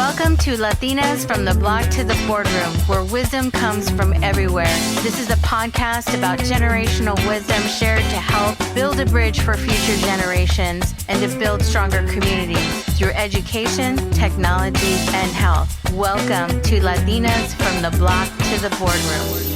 Welcome to Latinas from the Block to the Boardroom, where wisdom comes from everywhere. This is a podcast about generational wisdom shared to help build a bridge for future generations and to build stronger communities through education, technology, and health. Welcome to Latinas from the Block to the Boardroom.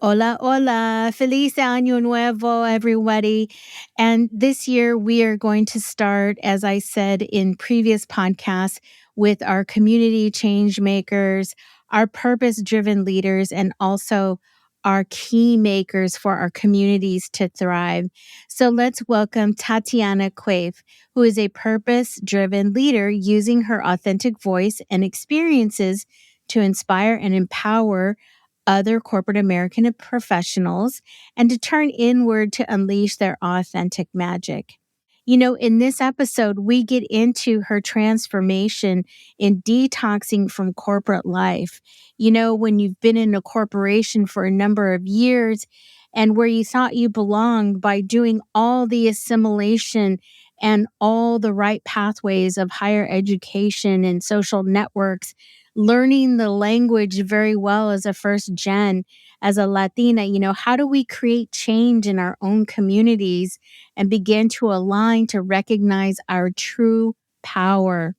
Hola, hola. Feliz Año Nuevo, everybody. And this year we are going to start, as I said in previous podcasts, with our community change makers, our purpose-driven leaders, and also our key makers for our communities to thrive. So let's welcome Tatiana Quaife, who is a purpose-driven leader using her authentic voice and experiences to inspire and empower other corporate American professionals and to turn inward to unleash their authentic magic. You know, in this episode, we get into her transformation in detoxing from corporate life. You know, when you've been in a corporation for a number of years and where you thought you belonged by doing all the assimilation and all the right pathways of higher education and social networks, learning the language very well as a first gen, as a Latina, you know, how do we create change in our own communities and begin to align to recognize our true power?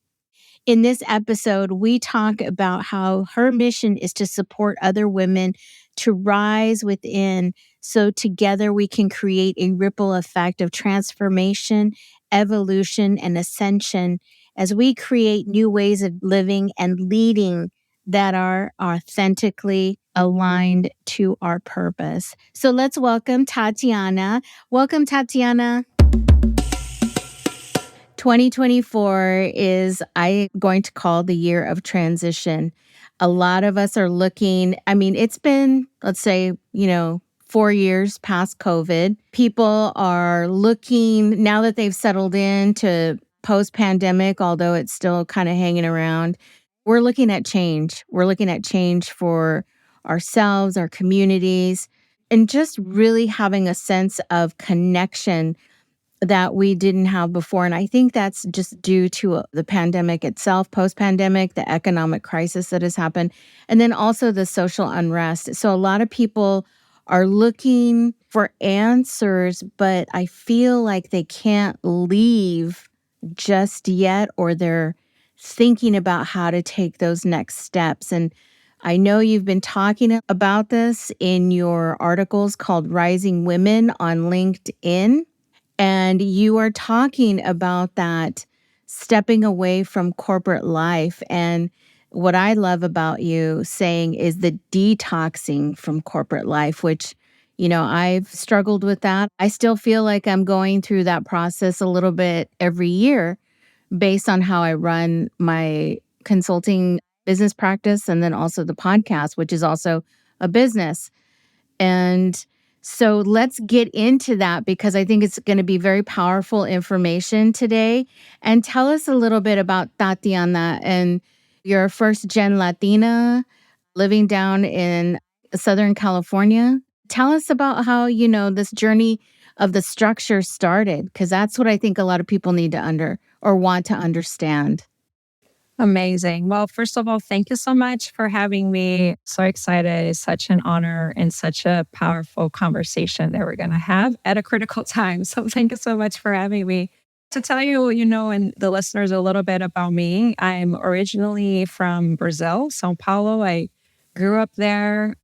In this episode, we talk about how her mission is to support other women to rise within so together we can create a ripple effect of transformation, evolution, and ascension as we create new ways of living and leading that are authentically aligned to our purpose. So let's welcome Tatiana. Welcome, Tatiana. 2024 is, I'm going to call the year of transition. A lot of us are looking, it's been, let's say, 4 years past COVID. People are looking, now that they've settled into post-pandemic, although it's still kind of hanging around, we're looking at change. We're looking at change for ourselves, our communities, and just really having a sense of connection that we didn't have before. And I think that's just due to the pandemic itself, post-pandemic, the economic crisis that has happened, and then also the social unrest. So a lot of people are looking for answers, but I feel like they can't leave just yet, or they're thinking about how to take those next steps. And I know you've been talking about this in your articles called Rising Women on LinkedIn. And you are talking about that stepping away from corporate life. And what I love about you saying is the detoxing from corporate life, which, I've struggled with that. I still feel like I'm going through that process a little bit every year based on how I run my consulting business practice and then also the podcast, which is also a business. And so let's get into that because I think it's going to be very powerful information today. And tell us a little bit about Tatiana. And you're a first-gen Latina living down in Southern California. Tell us about how, this journey of the structure started, because that's what I think a lot of people need to want to understand. Amazing. Well, first of all, thank you so much for having me. So excited. It's such an honor and such a powerful conversation that we're going to have at a critical time. So thank you so much for having me. To tell you, and the listeners a little bit about me, I'm originally from Brazil, São Paulo. I grew up there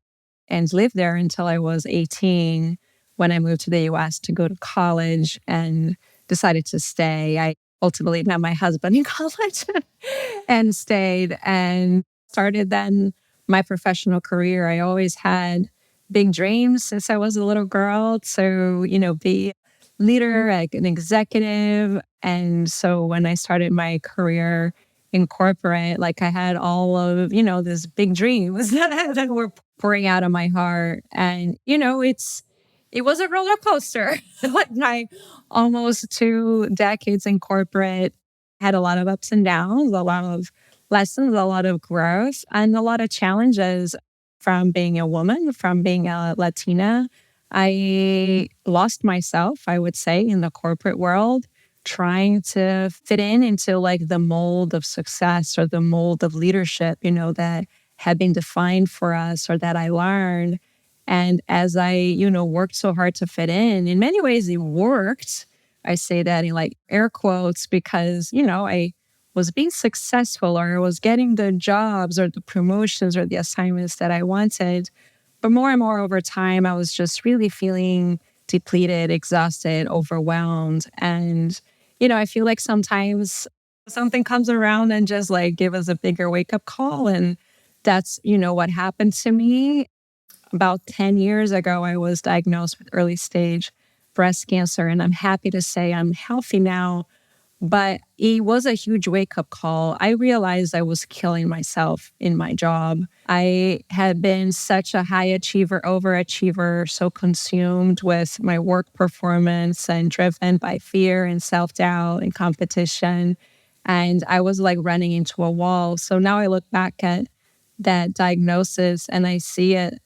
and lived there until I was 18 when I moved to the US to go to college and decided to stay. I ultimately met my husband in college and stayed and started then my professional career. I always had big dreams since I was a little girl to, be a leader, like an executive. And so when I started my career in corporate, like I had all of, this big dreams that were pouring out of my heart. And, it was a roller coaster. Like my almost 2 decades in corporate had a lot of ups and downs, a lot of lessons, a lot of growth, and a lot of challenges from being a woman, from being a Latina. I lost myself, I would say, in the corporate world trying to fit into like the mold of success or the mold of leadership, that had been defined for us or that I learned. And as I, worked so hard to fit in many ways it worked. I say that in like air quotes because, I was being successful or I was getting the jobs or the promotions or the assignments that I wanted. But more and more over time, I was just really feeling depleted, exhausted, overwhelmed. And, I feel like sometimes something comes around and just like give us a bigger wake up call. And that's, what happened to me. About 10 years ago, I was diagnosed with early stage breast cancer. And I'm happy to say I'm healthy now. But it was a huge wake up call. I realized I was killing myself in my job. I had been such a high achiever, overachiever, so consumed with my work performance and driven by fear and self doubt and competition. And I was like running into a wall. So now I look back at that diagnosis and I see it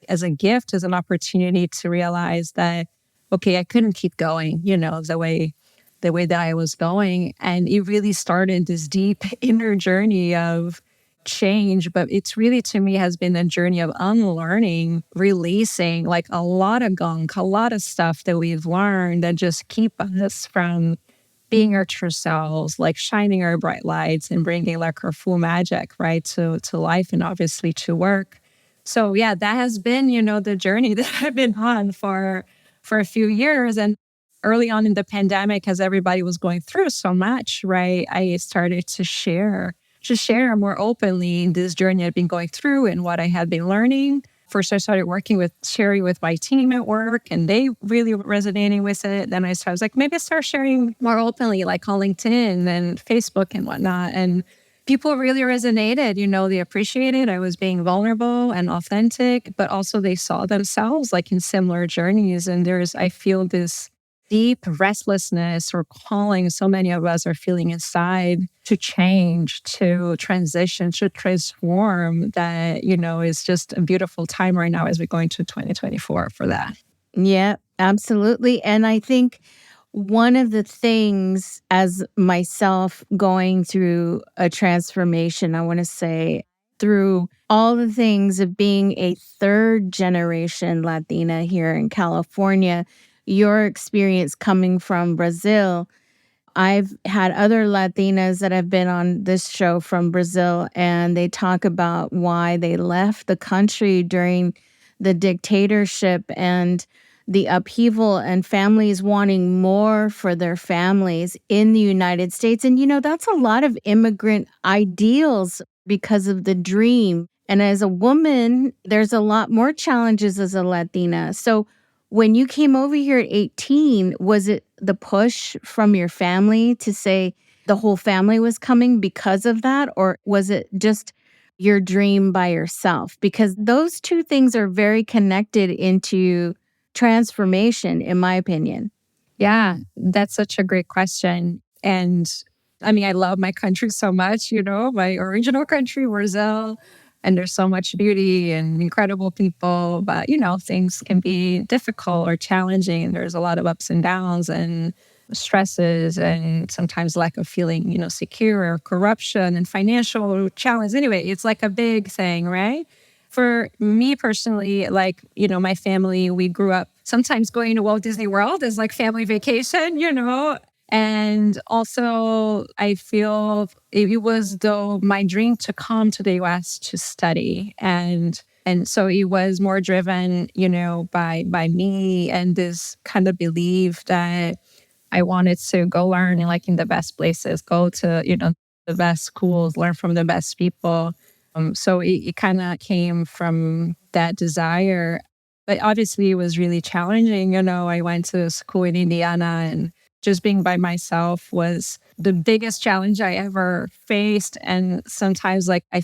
as a gift, as an opportunity to realize that, okay, I couldn't keep going, the way that I was going. And it really started this deep inner journey of change. But it's really, to me, has been a journey of unlearning, releasing like a lot of gunk, a lot of stuff that we've learned that just keep us from being our true selves, like shining our bright lights and bringing like our full magic, right, to life and obviously to work. So yeah, that has been, the journey that I've been on for a few years. And early on in the pandemic, as everybody was going through so much, right, I started to share more openly this journey I've been going through and what I had been learning. First, I started sharing with my team at work, and they really were resonating with it. Then I was like, maybe I start sharing more openly, like on LinkedIn and Facebook and whatnot. And people really resonated, they appreciated I was being vulnerable and authentic, but also they saw themselves like in similar journeys. And I feel this deep restlessness or calling so many of us are feeling inside to change, to transition, to transform that, is just a beautiful time right now as we go into 2024 for that. Yeah, absolutely. And I think one of the things as myself going through a transformation, I want to say through all the things of being a third generation Latina here in California, your experience coming from Brazil. I've had other Latinas that have been on this show from Brazil, and they talk about why they left the country during the dictatorship and the upheaval and families wanting more for their families in the United States. And, that's a lot of immigrant ideals because of the dream. And as a woman, there's a lot more challenges as a Latina. So when you came over here at 18, was it the push from your family to say the whole family was coming because of that? Or was it just your dream by yourself? Because those two things are very connected into transformation, in my opinion. Yeah, that's such a great question. And I mean, I love my country so much, my original country, Brazil. And there's so much beauty and incredible people. But, things can be difficult or challenging. And there's a lot of ups and downs and stresses and sometimes lack of feeling, secure, or corruption and financial challenge. Anyway, it's like a big thing, right? For me personally, like, my family, we grew up sometimes going to Walt Disney World as like family vacation, And also, I feel it was though my dream to come to the US to study. And so it was more driven, by me and this kind of belief that I wanted to go learn like in the best places, go to, the best schools, learn from the best people. So it kind of came from that desire. But obviously it was really challenging. I went to school in Indiana, and just being by myself was the biggest challenge I ever faced. And sometimes like I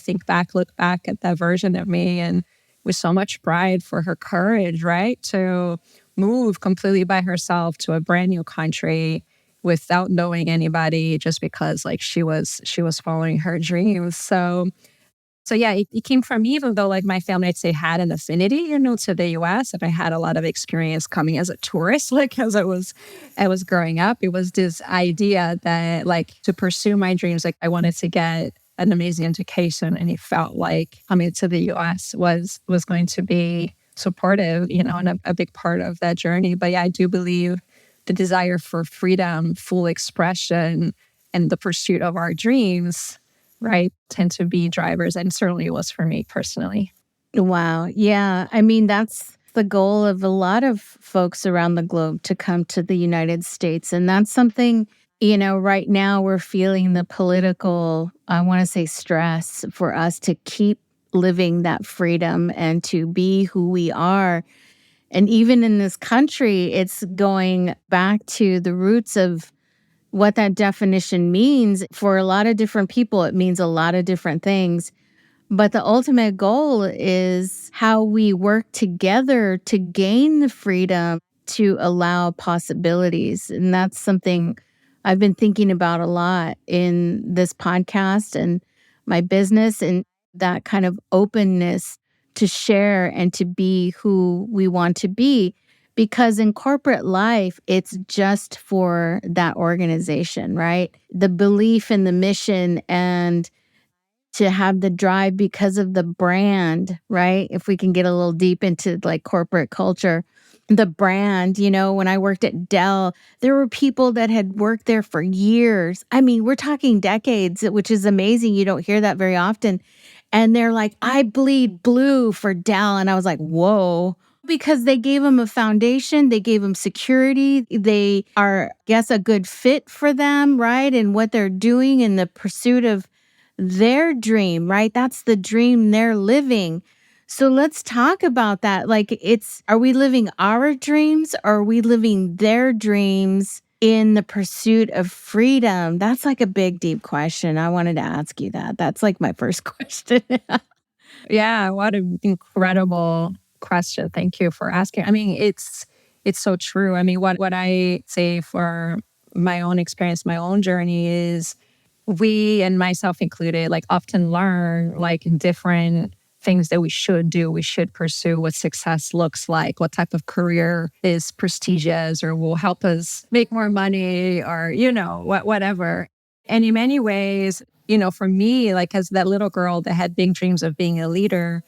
look back at that version of me and with so much pride for her courage, right? To move completely by herself to a brand new country without knowing anybody, just because like she was following her dreams. So So yeah, it came from me, even though like my family, I'd say, had an affinity, to the US. And I had a lot of experience coming as a tourist, like as I was growing up. It was this idea that like to pursue my dreams, like I wanted to get an amazing education. And it felt like coming to the US was going to be supportive, and a big part of that journey. But yeah, I do believe the desire for freedom, full expression, and the pursuit of our dreams, right, tend to be drivers. And certainly it was for me personally. Wow. Yeah. I mean, that's the goal of a lot of folks around the globe to come to the United States. And that's something, right now we're feeling the political, I want to say, stress for us to keep living that freedom and to be who we are. And even in this country, it's going back to the roots of what that definition means. For a lot of different people, it means a lot of different things. But the ultimate goal is how we work together to gain the freedom to allow possibilities. And that's something I've been thinking about a lot in this podcast and my business, and that kind of openness to share and to be who we want to be. Because in corporate life, it's just for that organization, right? The belief in the mission and to have the drive because of the brand, right? If we can get a little deep into like corporate culture, the brand, when I worked at Dell, there were people that had worked there for years. I mean, we're talking decades, which is amazing. You don't hear that very often. And they're like, I bleed blue for Dell. And I was like, whoa. Because they gave them a foundation, they gave them security. They are, I guess, a good fit for them, right? And what they're doing in the pursuit of their dream, right? That's the dream they're living. So let's talk about that. Like, are we living our dreams or are we living their dreams in the pursuit of freedom? That's like a big, deep question. I wanted to ask you that. That's like my first question. Yeah, what an incredible question. Thank you for asking. I mean, it's so true. I mean, what I say for my own experience, my own journey is we, and myself included, like often learn like different things that we should do, we should pursue, what success looks like, what type of career is prestigious or will help us make more money or, whatever. And in many ways, for me, like as that little girl that had big dreams of being a leader,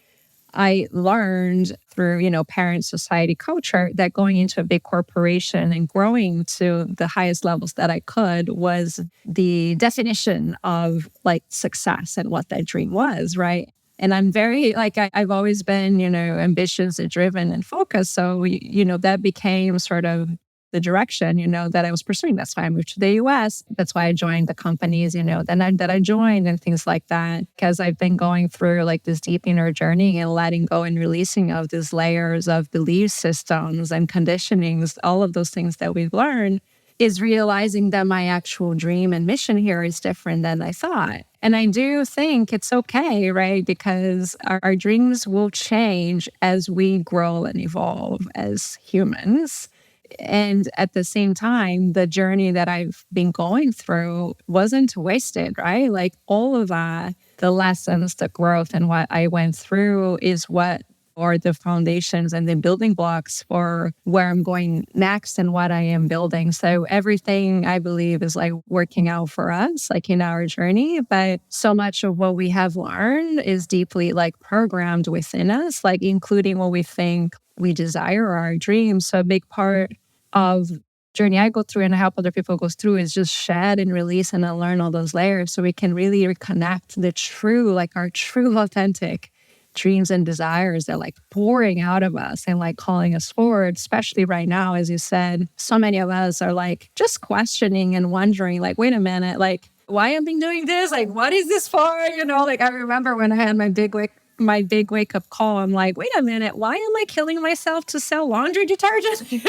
I learned through, parent, society, culture that going into a big corporation and growing to the highest levels that I could was the definition of like success and what that dream was, right? And I'm very, like, I've always been, ambitious and driven and focused. So, that became sort of the direction, that I was pursuing. That's why I moved to the US. That's why I joined the companies, that I joined and things like that. Because I've been going through like this deep inner journey and letting go and releasing of these layers of belief systems and conditionings, all of those things that we've learned, is realizing that my actual dream and mission here is different than I thought. And I do think it's okay, right? Because our dreams will change as we grow and evolve as humans. And at the same time, the journey that I've been going through wasn't wasted, right? Like all of that, the lessons, the growth, and what I went through is what are the foundations and the building blocks for where I'm going next and what I am building. So everything I believe is like working out for us, like in our journey. But so much of what we have learned is deeply like programmed within us, like including what we think we desire or our dreams. So a big part of journey I go through and I help other people go through is just shed and release and unlearn all those layers so we can really reconnect the true, like our true authentic dreams and desires that like pouring out of us and like calling us forward, especially right now, as you said, so many of us are like just questioning and wondering like, wait a minute, like, why am I doing this? Like, what is this for? Like I remember when I had my big wake up call, I'm like, wait a minute, why am I killing myself to sell laundry detergent? These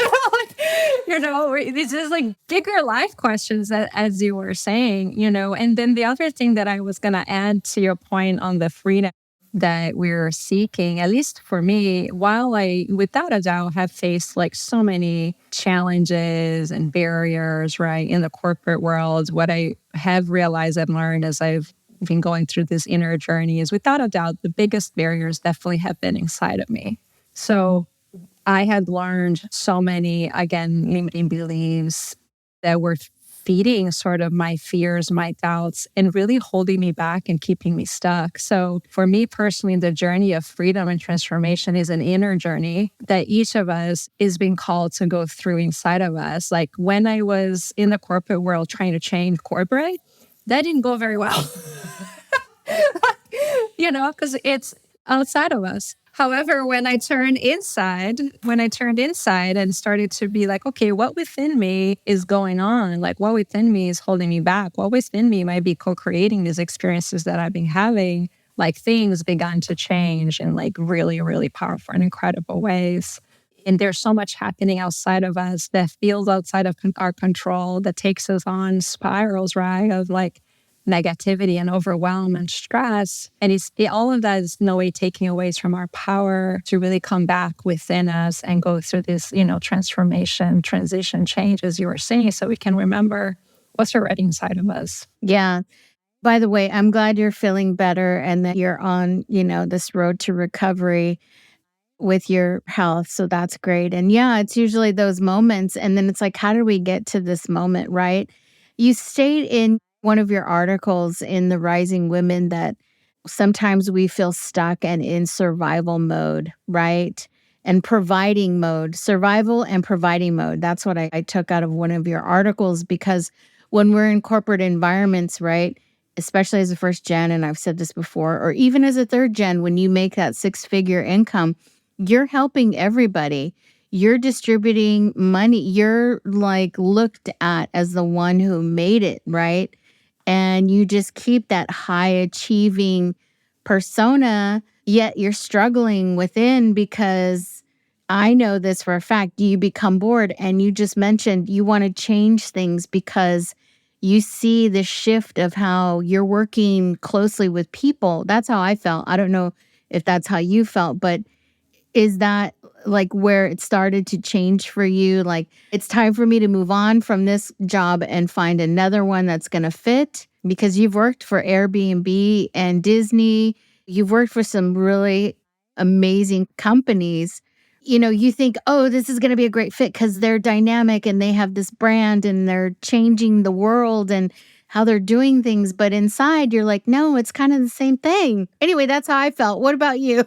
is like bigger life questions that, as you were saying, and then the other thing that I was going to add to your point on the freedom that we're seeking, at least for me, while I, without a doubt, have faced like so many challenges and barriers, right, in the corporate world, what I have realized and learned as I've been going through this inner journey is without a doubt, the biggest barriers definitely have been inside of me. So I had learned so many, again, limiting beliefs that were feeding sort of my fears, my doubts, and really holding me back and keeping me stuck. So for me personally, the journey of freedom and transformation is an inner journey that each of us is being called to go through inside of us. Like when I was in the corporate world trying to change corporate, that didn't go very well. Because it's outside of us. However, when I turned inside and started to be like, okay, what within me is going on? Like what within me is holding me back? What within me might be co-creating these experiences that I've been having? Like things began to change in like really, really powerful and incredible ways. And there's so much happening outside of us that feels outside of our control that takes us on spirals, right? Of like negativity and overwhelm and stress. And all of that is no way taking away from our power to really come back within us and go through this, transformation, transition, change, as you were saying, so we can remember what's already inside of us. Yeah. By the way, I'm glad you're feeling better and that you're on, this road to recovery with your health. So that's great. And yeah, it's usually those moments. And then it's like, how do we get to this moment, right? You state in one of your articles in The Rising Women that sometimes we feel stuck and in survival mode, right? And providing mode, survival and providing mode. That's what I took out of one of your articles, because when we're in corporate environments, right? Especially as a first gen, and I've said this before, or even as a third gen, when you make that 6-figure income, you're helping everybody. You're distributing money. You're like looked at as the one who made it, right? And you just keep that high achieving persona, yet you're struggling within, because I know this for a fact. You become bored, and you just mentioned you want to change things because you see the shift of how you're working closely with people. That's how I felt. I don't know if that's how you felt, but is that like where it started to change for you? Like, it's time for me to move on from this job and find another one that's going to fit? Because you've worked for Airbnb and Disney. You've worked for some really amazing companies. You think, oh, this is going to be a great fit because they're dynamic and they have this brand and they're changing the world and how they're doing things. But inside, you're like, no, it's kind of the same thing. Anyway, that's how I felt. What about you?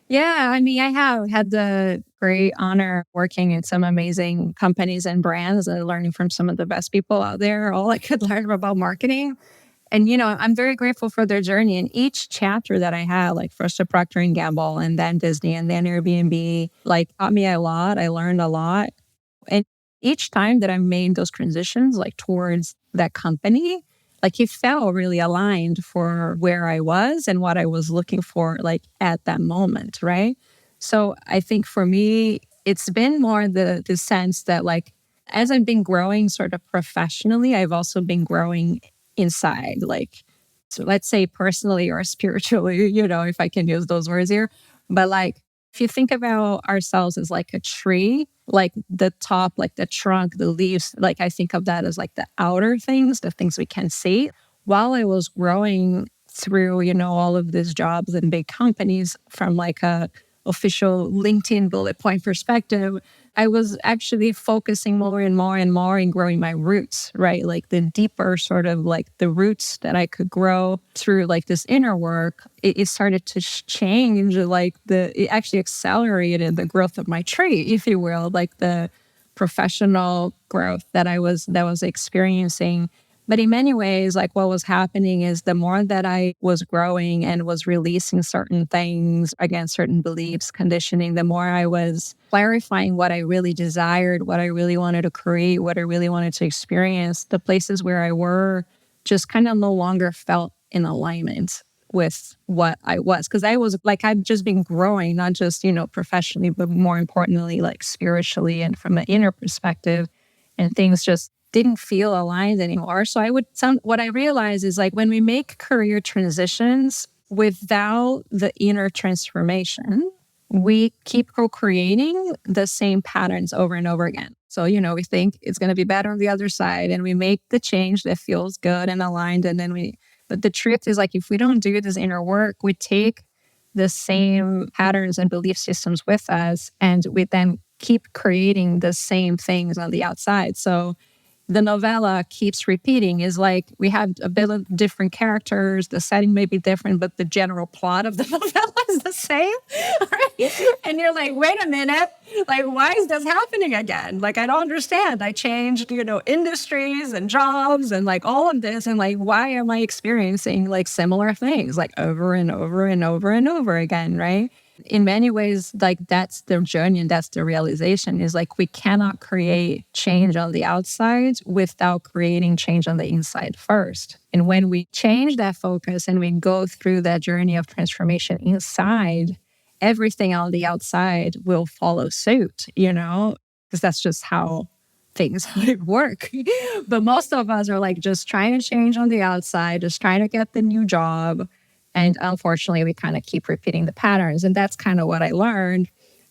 Yeah, I mean, I have had the great honor working in some amazing companies and brands and learning from some of the best people out there. All I could learn about marketing. And, I'm very grateful for their journey. And each chapter that I had, like first at Procter and Gamble and then Disney and then Airbnb, like taught me a lot. I learned a lot. And each time that I made those transitions, like towards that company, like it felt really aligned for where I was and what I was looking for, like at that moment, right? So I think for me, it's been more the sense that like, as I've been growing sort of professionally, I've also been growing inside, like, so let's say personally or spiritually, if I can use those words here. But like, if you think about ourselves as like a tree, like the top, like the trunk, the leaves, like I think of that as like the outer things, the things we can see. While I was growing through, all of these jobs in big companies from like a official LinkedIn bullet point perspective, I was actually focusing more and more and more in growing my roots, right? Like the deeper sort of like the roots that I could grow through like this inner work, it started to change, like it actually accelerated the growth of my tree, if you will, like the professional growth that I was experiencing. But in many ways, like what was happening is the more that I was growing and was releasing certain things, again, certain beliefs, conditioning, the more I was clarifying what I really desired, what I really wanted to create, what I really wanted to experience. The places where I were just kind of no longer felt in alignment with what I was. Because I was like, I've just been growing, not just, professionally, but more importantly, like spiritually and from an inner perspective. And things just didn't feel aligned anymore. So what I realized is like when we make career transitions without the inner transformation, we keep co-creating the same patterns over and over again. So, we think it's going to be better on the other side and we make the change that feels good and aligned. And then we But the truth is, like, if we don't do this inner work, we take the same patterns and belief systems with us, and we then keep creating the same things on the outside. So the novella keeps repeating. Is like we have a bit of different characters, the setting may be different, but the general plot of the novella is the same. Right? And you're like, wait a minute, like, why is this happening again? Like, I don't understand. I changed, industries and jobs and like all of this. And like, why am I experiencing like similar things like over and over and over and over again, right? In many ways, like that's the journey and that's the realization is like we cannot create change on the outside without creating change on the inside first. And when we change that focus and we go through that journey of transformation inside, everything on the outside will follow suit, because that's just how things work. But most of us are like just trying to change on the outside, just trying to get the new job. And unfortunately, we kind of keep repeating the patterns. And that's kind of what I learned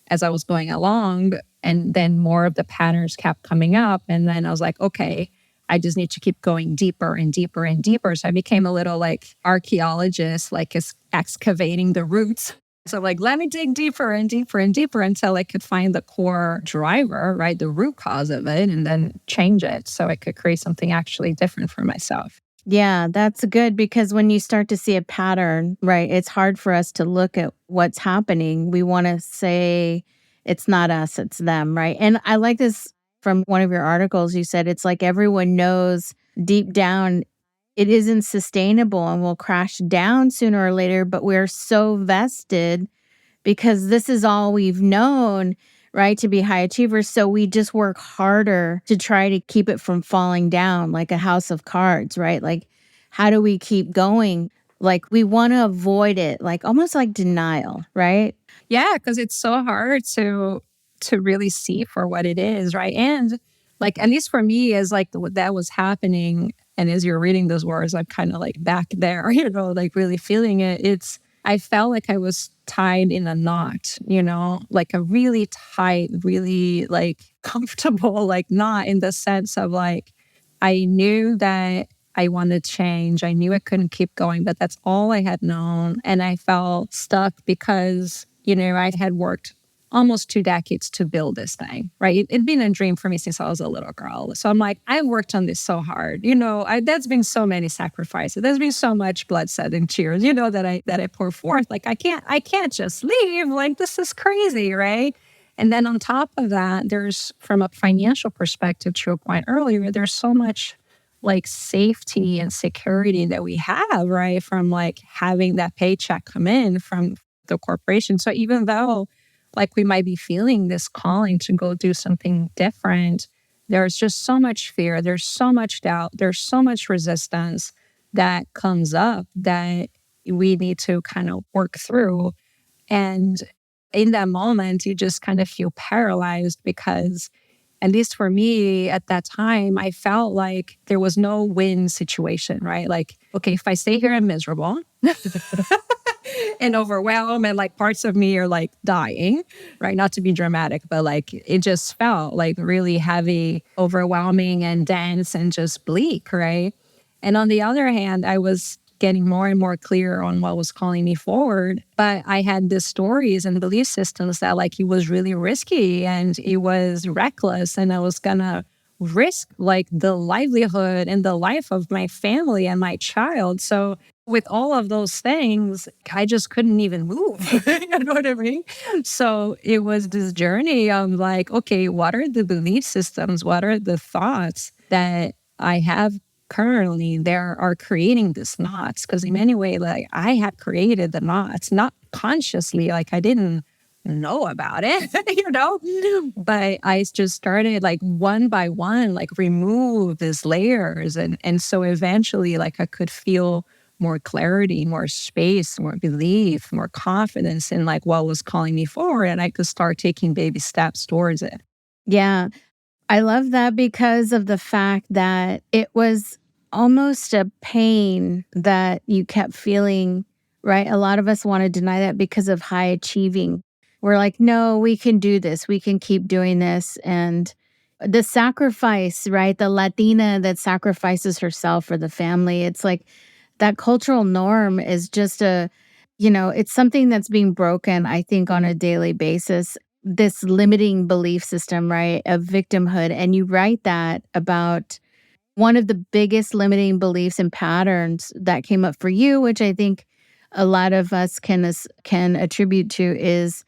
as I was going along. And then more of the patterns kept coming up. And then I was like, okay, I just need to keep going deeper and deeper and deeper. So I became a little like archaeologist, like excavating the roots. So like, let me dig deeper and deeper and deeper until I could find the core driver, right? The root cause of it, and then change it so I could create something actually different for myself. Yeah, that's good because when you start to see a pattern, right, it's hard for us to look at what's happening. We want to say it's not us, it's them, right? And I like this from one of your articles. You said it's like everyone knows deep down it isn't sustainable and will crash down sooner or later, but we're so vested because this is all we've known, right, to be high achievers. So we just work harder to try to keep it from falling down like a house of cards, right? Like, how do we keep going? Like, we want to avoid it, like almost like denial, right? Yeah, because it's so hard to really see for what it is, right? And like, at least for me, as like that was happening, and as you're reading those words, I'm kind of like back there, like really feeling it. I felt like I was tied in a knot, like a really tight, really like comfortable, like knot in the sense of like, I knew that I wanted change. I knew I couldn't keep going, but that's all I had known. And I felt stuck because, I had worked almost 2 decades to build this thing, right? It'd been a dream for me since I was a little girl. So I'm like, I worked on this so hard. That's been so many sacrifices. There's been so much blood, sweat, and tears, that I pour forth. Like, I can't just leave. Like, this is crazy, right? And then on top of that, there's, from a financial perspective, to your point earlier, there's so much like safety and security that we have, right? From like having that paycheck come in from the corporation. So even though like we might be feeling this calling to go do something different, there's just so much fear, there's so much doubt, there's so much resistance that comes up that we need to kind of work through. And in that moment, you just kind of feel paralyzed because, at least for me at that time, I felt like there was no win situation, right? Like, okay, if I stay here, I'm miserable and overwhelmed, and like parts of me are like dying, right? Not to be dramatic, but like it just felt like really heavy, overwhelming and dense and just bleak, right? And on the other hand, I was getting more and more clear on what was calling me forward. But I had these stories and belief systems that like it was really risky and it was reckless, and I was gonna risk like the livelihood and the life of my family and my child. So with all of those things, I just couldn't even move. You know what I mean? So it was this journey of like, okay, what are the belief systems? What are the thoughts that I have currently there are creating these knots? Because in many ways, like I had created the knots, not consciously, like I didn't know about it, but I just started like one by one, like remove these layers. And so eventually like I could feel more clarity, more space, more belief, more confidence in like what was calling me forward. And I could start taking baby steps towards it. Yeah. I love that because of the fact that it was almost a pain that you kept feeling, right? A lot of us want to deny that because of high achieving. We're like, no, we can do this. We can keep doing this. And the sacrifice, right? The Latina that sacrifices herself for the family. It's like that cultural norm is just it's something that's being broken, I think, on a daily basis. This limiting belief system, right, of victimhood. And you write that about one of the biggest limiting beliefs and patterns that came up for you, which I think a lot of us can attribute to, is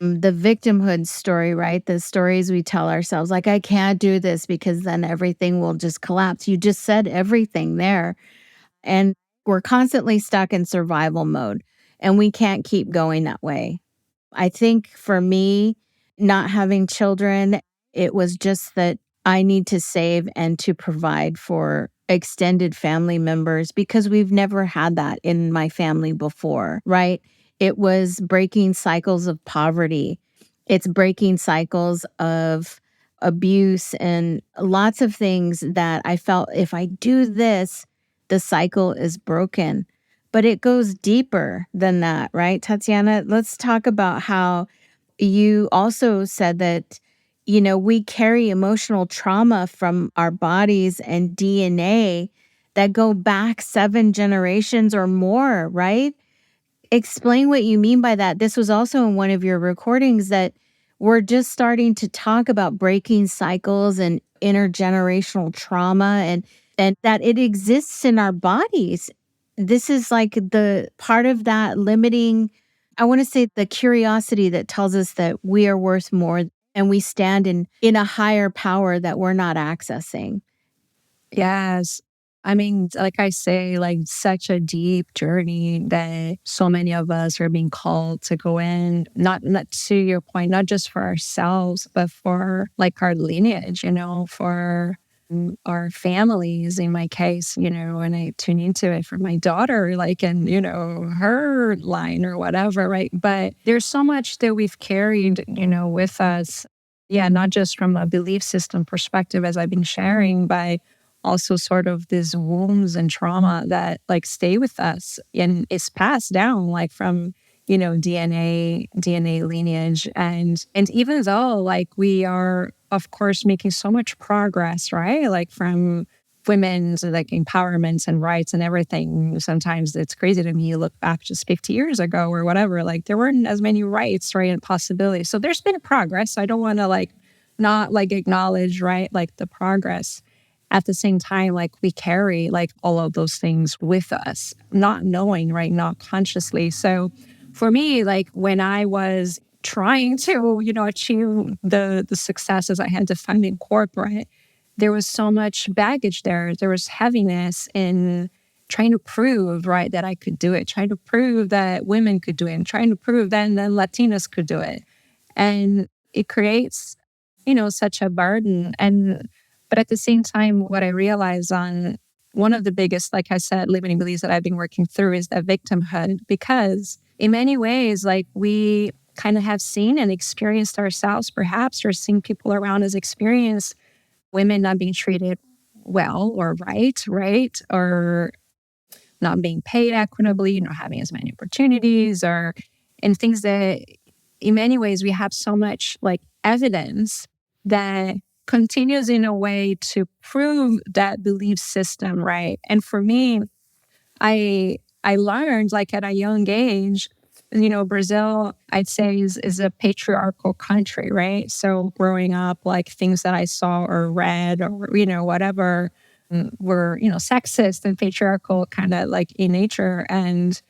the victimhood story, right? The stories we tell ourselves, like, I can't do this because then everything will just collapse. You just said everything there. And we're constantly stuck in survival mode, and we can't keep going that way. I think for me, not having children, it was just that I need to save and to provide for extended family members because we've never had that in my family before, right? It was breaking cycles of poverty. It's breaking cycles of abuse and lots of things that I felt if I do this, the cycle is broken. But it goes deeper than that, right, Tatiana? Let's talk about how you also said that, we carry emotional trauma from our bodies and DNA that go back 7 generations or more, right? Explain what you mean by that. This was also in one of your recordings that we're just starting to talk about breaking cycles and intergenerational trauma and that it exists in our bodies. This is like the part of that limiting, I want to say, the curiosity that tells us that we are worth more and we stand in a higher power that we're not accessing. Yes. I mean, like I say, like such a deep journey that so many of us are being called to go in, not to your point, not just for ourselves, but for like our lineage, for our families in my case, and I tune into it for my daughter, like, and, her line or whatever, right? But there's so much that we've carried, with us. Yeah, not just from a belief system perspective, as I've been sharing, but also sort of these wounds and trauma that like stay with us and is passed down like from DNA lineage. And even though like we are of course making so much progress, right, like from women's like empowerments and rights and everything, sometimes it's crazy to me. You look back just 50 years ago or whatever, like there weren't as many rights, right, and possibilities. So there's been progress. I don't want to like not like acknowledge, right, like the progress. At the same time, like we carry like all of those things with us, not knowing, right, not consciously. So for me, like when I was trying to, achieve the successes I had defined in corporate, there was so much baggage there. There was heaviness in trying to prove, right, that I could do it, trying to prove that women could do it, and trying to prove that then Latinas could do it. And it creates, such a burden. But at the same time, what I realized on one of the biggest, like I said, limiting beliefs that I've been working through is that victimhood, because in many ways, like we kind of have seen and experienced ourselves, perhaps, or seen people around us experience women not being treated well or right, or not being paid equitably, not having as many opportunities, and things that in many ways we have so much like evidence that continues in a way to prove that belief system, right? And for me, I learned like at a young age, Brazil, I'd say is a patriarchal country, right? So growing up, like things that I saw or read or, whatever were, sexist and patriarchal kind of like in nature. And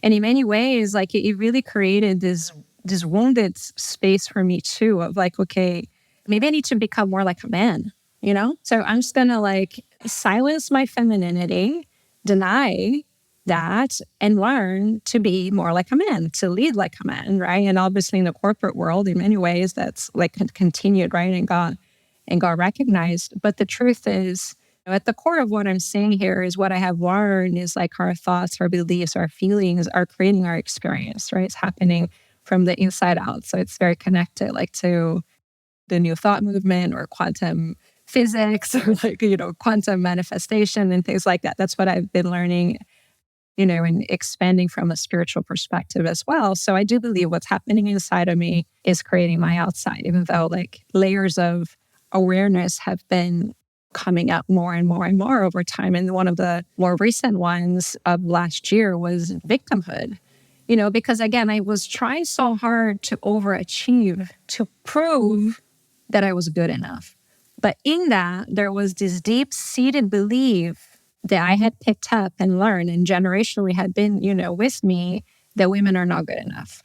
in many ways, like it really created this wounded space for me too of like, okay, maybe I need to become more like a man, So I'm just gonna like silence my femininity, deny that, and learn to be more like a man, to lead like a man, right? And obviously in the corporate world, in many ways, that's like continued, right, and got recognized. But the truth is, at the core of what I'm saying here is what I have learned is like our thoughts, our beliefs, our feelings are creating our experience, right? It's happening from the inside out. So it's very connected like to the new thought movement or quantum physics or like, quantum manifestation and things like that. That's what I've been learning, and expanding from a spiritual perspective as well. So I do believe what's happening inside of me is creating my outside, even though like layers of awareness have been coming up more and more and more over time. And one of the more recent ones of last year was victimhood. Because again, I was trying so hard to overachieve, to prove that I was good enough. But in that, there was this deep-seated belief that I had picked up and learned and generationally had been, with me, that women are not good enough.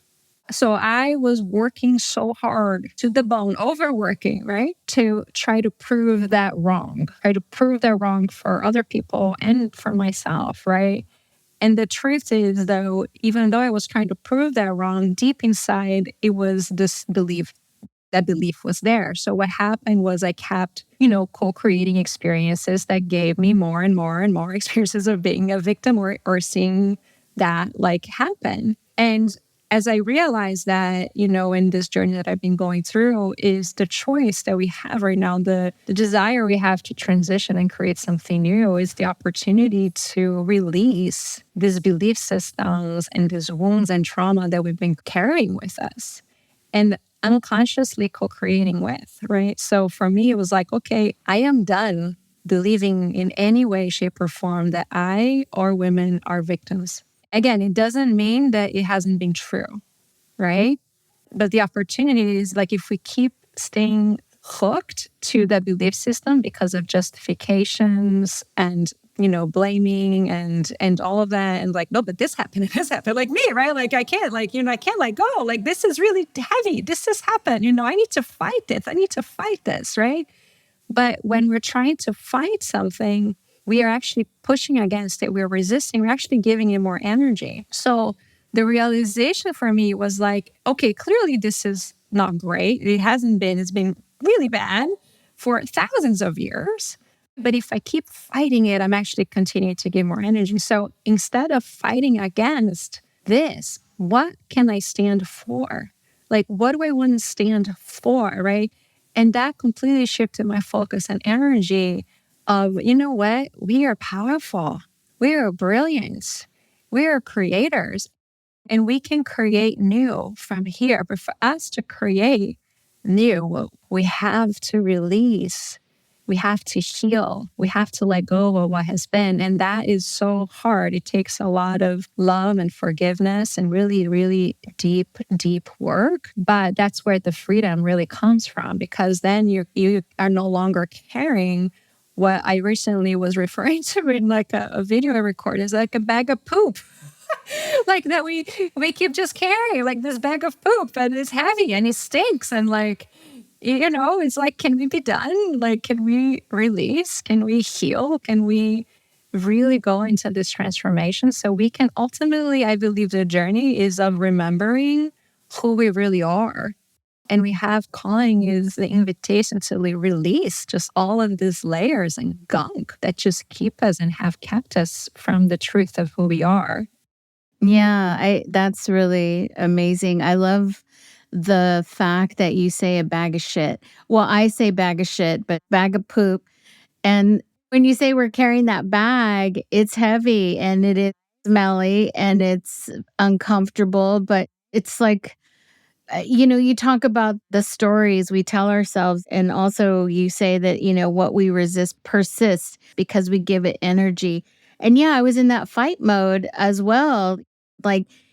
So I was working so hard to the bone, overworking, right? To try to prove that wrong, try to prove that wrong for other people and for myself, right? And the truth is, though, even though I was trying to prove that wrong, deep inside, it was this belief. That belief was there. So what happened was I kept, co-creating experiences that gave me more and more and more experiences of being a victim or seeing that happen. And as I realized that, in this journey that I've been going through is the choice that we have right now, the desire we have to transition and create something new is the opportunity to release these belief systems and these wounds and trauma that we've been carrying with us and unconsciously co-creating with, right? So for me, it was like, okay, I am done believing in any way, shape, or form that I or women are victims. Again, it doesn't mean that it hasn't been true, right? But the opportunity is if we keep staying hooked to the belief system because of justifications and blaming and all of that, and no, but this happened and this happened, me, right? I can't, I can't let go. This is really heavy. This has happened. I need to fight this. I need to fight this, right? But when we're trying to fight something, we are actually pushing against it. We're resisting. We're actually giving it more energy. So the realization for me was okay, clearly this is not great. It hasn't been. It's been really bad for thousands of years. But if I keep fighting it, I'm actually continuing to give more energy. So instead of fighting against this, what can I stand for? What do I want to stand for, right? And that completely shifted my focus and energy of, you know what? We are powerful. We are brilliant. We are creators. And we can create new from here. But for us to create new, we have to release. We have to heal. We have to let go of what has been. And that is so hard. It takes a lot of love and forgiveness and really, really deep, deep work. But that's where the freedom really comes from, because then you are no longer carrying what I recently was referring to in a video I recorded is a bag of poop. That we keep just carrying this bag of poop, and it's heavy and it stinks, and it's can we be done? Can we release? Can we heal? Can we really go into this transformation so we can ultimately, I believe the journey is of remembering who we really are. And we have calling is the invitation to release just all of these layers and gunk that just keep us and have kept us from the truth of who we are. Yeah, that's really amazing. I love the fact that you say a bag of shit. Well, I say bag of shit, but bag of poop. And when you say we're carrying that bag, it's heavy and it is smelly and it's uncomfortable, but it's you talk about the stories we tell ourselves. And also you say that, what we resist persists because we give it energy. And yeah, I was in that fight mode as well.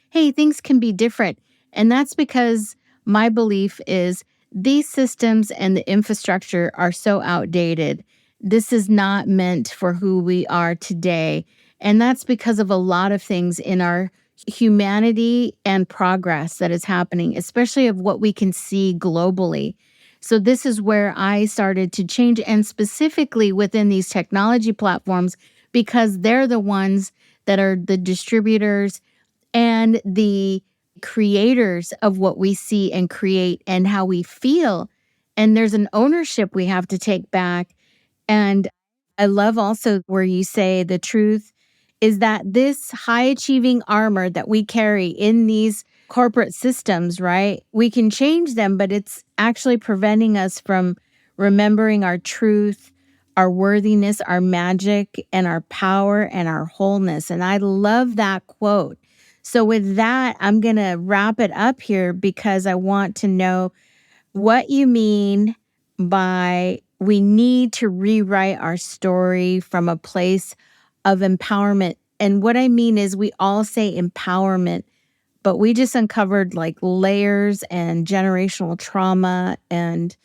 Hey, things can be different. And that's because my belief is these systems and the infrastructure are so outdated. This is not meant for who we are today. And that's because of a lot of things in our humanity and progress that is happening, especially of what we can see globally. So this is where I started to change, and specifically within these technology platforms, because they're the ones that are the distributors and the creators of what we see and create and how we feel. And there's an ownership we have to take back. And I love also where you say the truth is that this high achieving armor that we carry in these corporate systems, right? We can change them, but it's actually preventing us from remembering our truth, our worthiness, our magic, and our power and our wholeness. And I love that quote. So with that, I'm going to wrap it up here because I want to know what you mean by we need to rewrite our story from a place of empowerment. And what I mean is we all say empowerment, but we just uncovered like layers and generational trauma and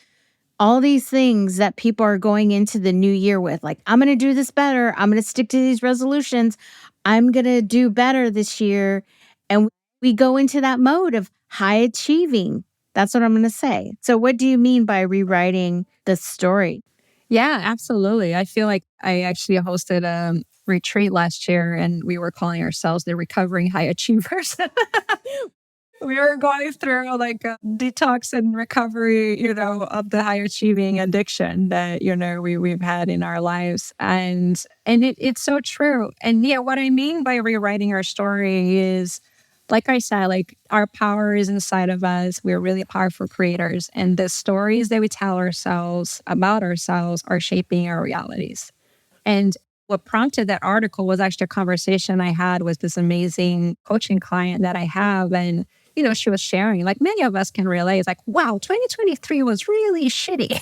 all these things that people are going into the new year with. Like, I'm going to do this better. I'm going to stick to these resolutions. I'm going to do better this year. And we go into that mode of high achieving. That's what I'm going to say. So, what do you mean by rewriting the story? Yeah, absolutely. I feel like I actually hosted a retreat last year and we were calling ourselves the recovering high achievers. We were going through like a detox and recovery, of the high achieving addiction that, we've had in our lives. And it's so true. And yeah, what I mean by rewriting our story is, like I said, like our power is inside of us. We're really powerful creators. And the stories that we tell ourselves about ourselves are shaping our realities. And what prompted that article was actually a conversation I had with this amazing coaching client that I have. And, she was sharing, like many of us can relate, like, wow, 2023 was really shitty.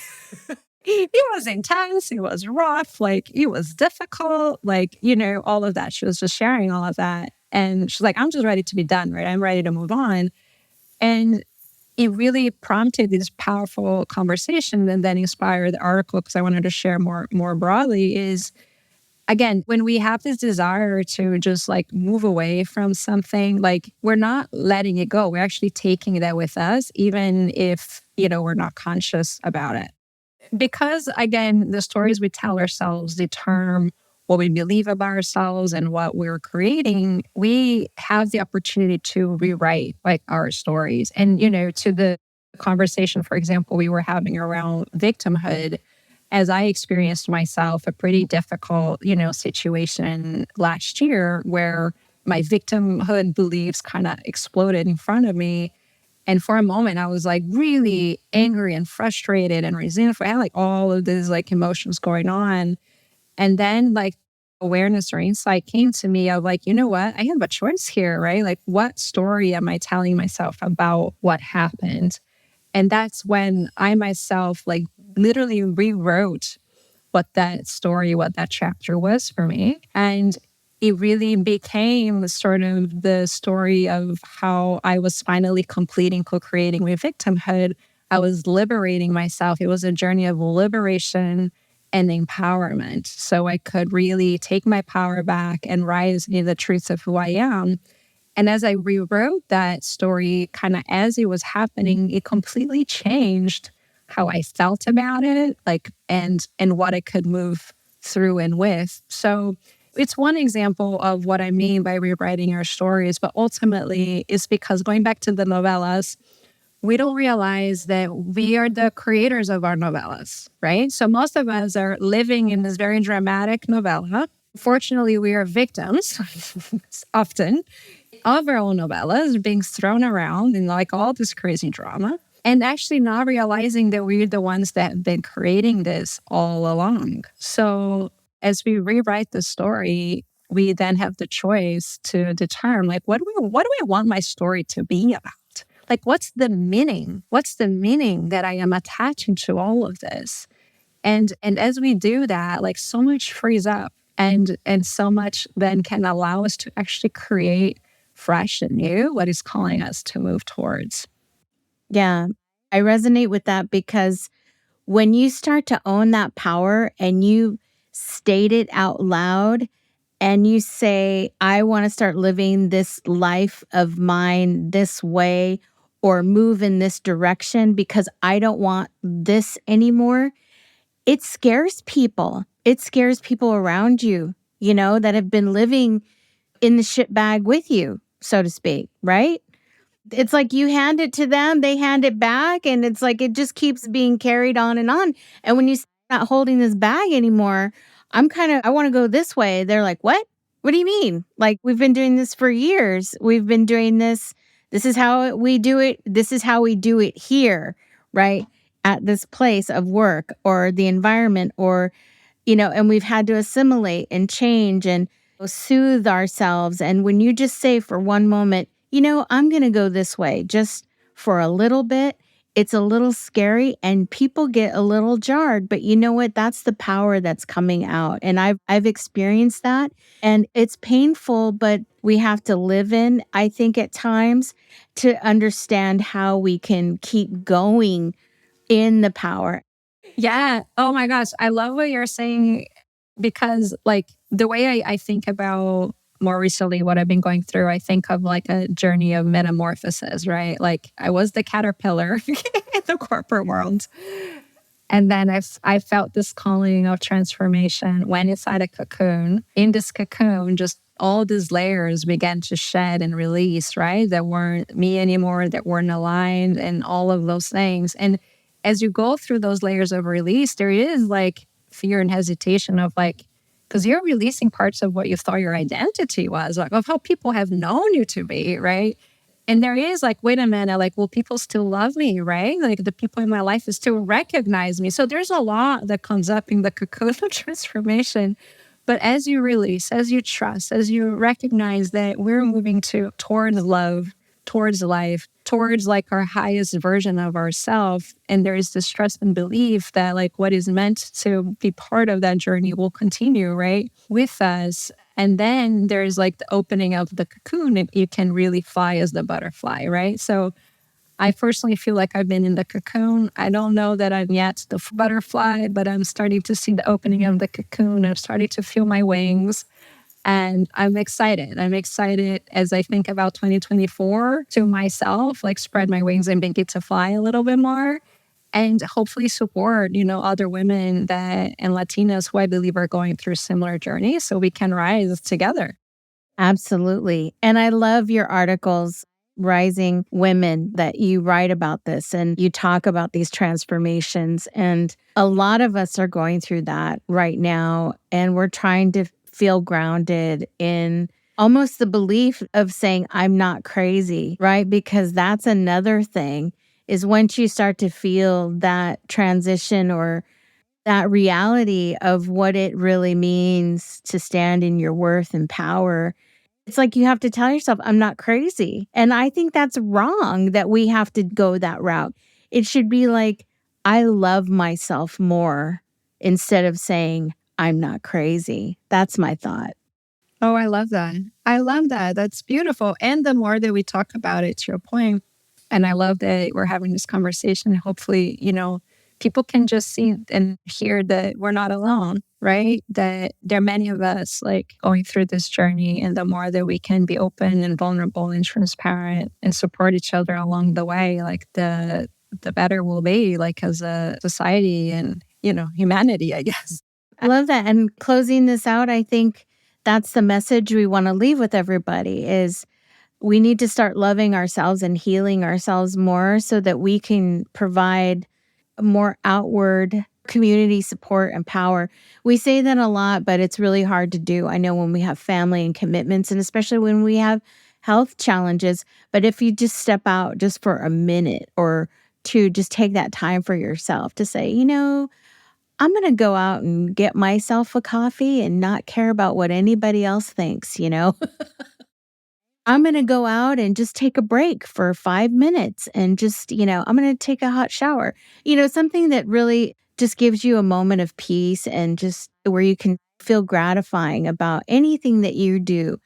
It was intense. It was rough. Like, it was difficult. Like, all of that. She was just sharing all of that. And she's like, I'm just ready to be done, right? I'm ready to move on. And it really prompted this powerful conversation and then inspired the article because I wanted to share more broadly is, again, when we have this desire to just like move away from something, like we're not letting it go. We're actually taking that with us, even if, we're not conscious about it. Because again, the stories we tell ourselves determine what we believe about ourselves and what we're creating. We have the opportunity to rewrite like our stories. And, to the conversation, for example, we were having around victimhood, as I experienced myself a pretty difficult, situation last year where my victimhood beliefs kind of exploded in front of me. And for a moment, I was like really angry and frustrated and resentful. I had like all of these like emotions going on. And then like awareness or insight came to me of like, you know what? I have a choice here, right? Like, what story am I telling myself about what happened? And that's when I myself like literally rewrote what that story, what that chapter was for me. And it really became sort of the story of how I was finally completing, co-creating with victimhood. I was liberating myself. It was a journey of liberation and empowerment. So I could really take my power back and rise in the truth of who I am. And as I rewrote that story, kind of as it was happening, it completely changed how I felt about it, like, and what I could move through and with. So it's one example of what I mean by rewriting our stories, but ultimately it's because going back to the novellas, we don't realize that we are the creators of our novellas, right? So most of us are living in this very dramatic novella. Fortunately, we are victims often of our own novellas being thrown around in like all this crazy drama and actually not realizing that we're the ones that have been creating this all along. So as we rewrite the story, we then have the choice to determine like, what do I want my story to be about? Like, what's the meaning? What's the meaning that I am attaching to all of this? And as we do that, like so much frees up and so much then can allow us to actually create fresh and new what is calling us to move towards. Yeah, I resonate with that because when you start to own that power and you state it out loud and you say, I want to start living this life of mine this way or move in this direction because I don't want this anymore, it scares people. It scares people around you, that have been living in the shit bag with you, so to speak, right? It's like you hand it to them, they hand it back, and it's like it just keeps being carried on and on. And when you're not holding this bag anymore, I want to go this way. They're like, what? What do you mean? Like, we've been doing this for years. We've been doing this. This is how we do it. This is how we do it here, right? At this place of work or the environment and we've had to assimilate and change and soothe ourselves. And when you just say for one moment, I'm going to go this way just for a little bit, it's a little scary and people get a little jarred, but you know what? That's the power that's coming out. And I've experienced that, and it's painful, but we have to live in, I think at times, to understand how we can keep going in the power. Yeah. Oh my gosh. I love what you're saying because, like, the way I think about more recently what I've been going through, I think of like a journey of metamorphosis, right? Like, I was the caterpillar in the corporate world. And then I felt this calling of transformation, went inside a cocoon. In this cocoon, just all these layers began to shed and release, right? That weren't me anymore, that weren't aligned, and all of those things. And as you go through those layers of release, there is like fear and hesitation of like, because you're releasing parts of what you thought your identity was, like of how people have known you to be, right? And there is like, wait a minute, like, will people still love me, right? Like the people in my life will still recognize me. So there's a lot that comes up in the cocoon of transformation. But as you release, as you trust, as you recognize that we're moving towards love, towards life, towards like our highest version of ourselves. And there is this trust and belief that like what is meant to be part of that journey will continue, right, with us. And then there's like the opening of the cocoon, and you can really fly as the butterfly, right? So I personally feel like I've been in the cocoon. I don't know that I'm yet the butterfly, but I'm starting to see the opening of the cocoon. I'm starting to feel my wings. And I'm excited. I'm excited as I think about 2024 to myself, like spread my wings and begin to fly a little bit more and hopefully support, other women that and Latinas who I believe are going through similar journeys so we can rise together. Absolutely. And I love your articles, Rising Women, that you write about this and you talk about these transformations. And a lot of us are going through that right now. And we're trying to feel grounded in almost the belief of saying, I'm not crazy, right? Because that's another thing is once you start to feel that transition or that reality of what it really means to stand in your worth and power, it's like you have to tell yourself, I'm not crazy. And I think that's wrong that we have to go that route. It should be like, I love myself more instead of saying, I'm not crazy. That's my thought. Oh, I love that. I love that. That's beautiful. And the more that we talk about it, to your point, and I love that we're having this conversation. Hopefully, people can just see and hear that we're not alone, right? That there are many of us like going through this journey. And the more that we can be open and vulnerable and transparent and support each other along the way, like the better we'll be like as a society and, humanity, I guess. I love that. And closing this out, I think that's the message we want to leave with everybody is we need to start loving ourselves and healing ourselves more so that we can provide more outward community support and power. We say that a lot, but it's really hard to do. I know when we have family and commitments, and especially when we have health challenges. But if you just step out just for a minute or two, just take that time for yourself to say, I'm going to go out and get myself a coffee and not care about what anybody else thinks, I'm going to go out and just take a break for 5 minutes and just, I'm going to take a hot shower. Something that really just gives you a moment of peace and just where you can feel gratifying about anything that you do.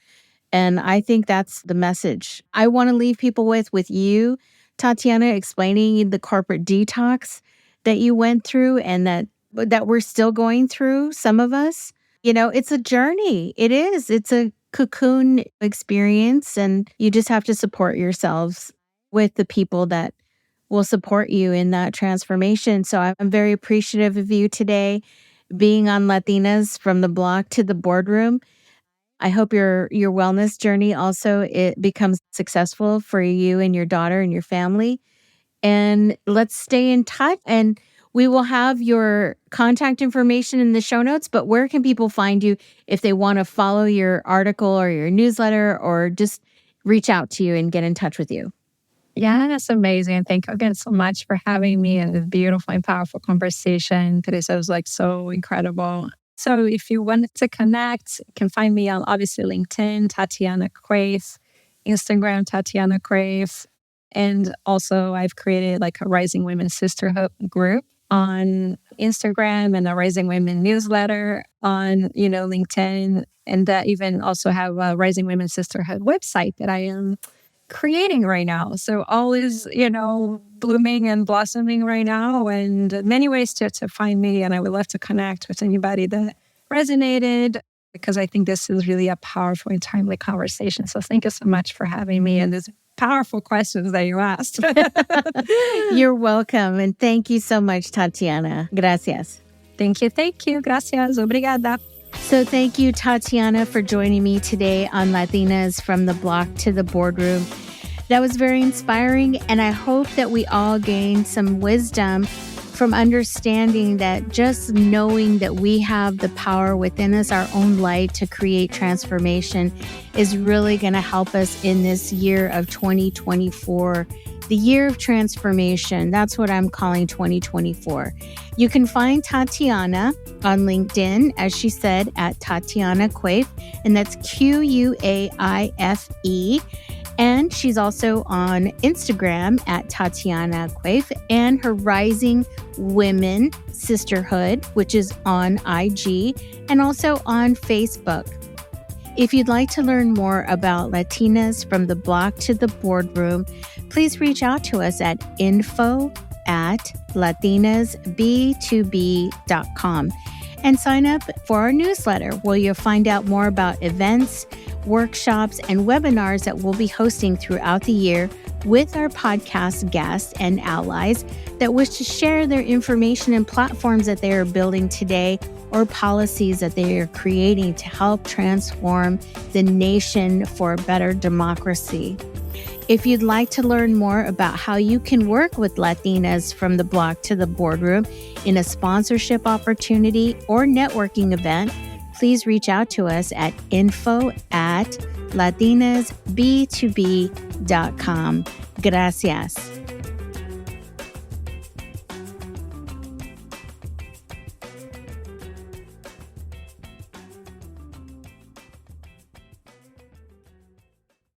And I think that's the message I want to leave people with you, Tatiana, explaining the corporate detox that you went through and that we're still going through, some of us. It's a journey. It is. It's a cocoon experience, and you just have to support yourselves with the people that will support you in that transformation. So I'm very appreciative of you today being on Latinas from the block to the boardroom. I hope your wellness journey also it becomes successful for you and your daughter and your family. And let's stay in touch. And we will have your contact information in the show notes. But where can people find you if they want to follow your article or your newsletter or just reach out to you and get in touch with you? Yeah, that's amazing. Thank you again so much for having me in this beautiful and powerful conversation. Teresa was like so incredible. So if you wanted to connect, you can find me on obviously LinkedIn, Tatiana Quaife, Instagram, Tatiana Quaife. And also I've created like a Rising Women Sisterhood group on Instagram and a Rising Women newsletter on, LinkedIn. And that even also have a Rising Women Sisterhood website that I am creating right now. So all is, blooming and blossoming right now, and many ways to find me. And I would love to connect with anybody that resonated, because I think this is really a powerful and timely conversation. So thank you so much for having me and these powerful questions that you asked. You're welcome. And thank you so much, Tatiana. Gracias. Thank you. Gracias. Obrigada. So thank you, Tatiana, for joining me today on Latinas from the Block to the Boardroom. That was very inspiring, and I hope that we all gained some wisdom from understanding that just knowing that we have the power within us, our own light to create transformation, is really going to help us in this year of 2024. The year of transformation. That's what I'm calling 2024. You can find Tatiana on LinkedIn, as she said, at Tatiana Quaife, and that's Quaife. And she's also on Instagram at Tatiana Quaife, and her Rising Women Sisterhood, which is on IG, and also on Facebook. If you'd like to learn more about Latinas from the Block to the Boardroom, please reach out to us at info@latinasb2b.com and sign up for our newsletter, where you'll find out more about events, workshops, and webinars that we'll be hosting throughout the year with our podcast guests and allies that wish to share their information and platforms that they are building today, or policies that they are creating to help transform the nation for a better democracy. If you'd like to learn more about how you can work with Latinas from the Block to the Boardroom in a sponsorship opportunity or networking event, please reach out to us at info@latinasb2b.com. Gracias.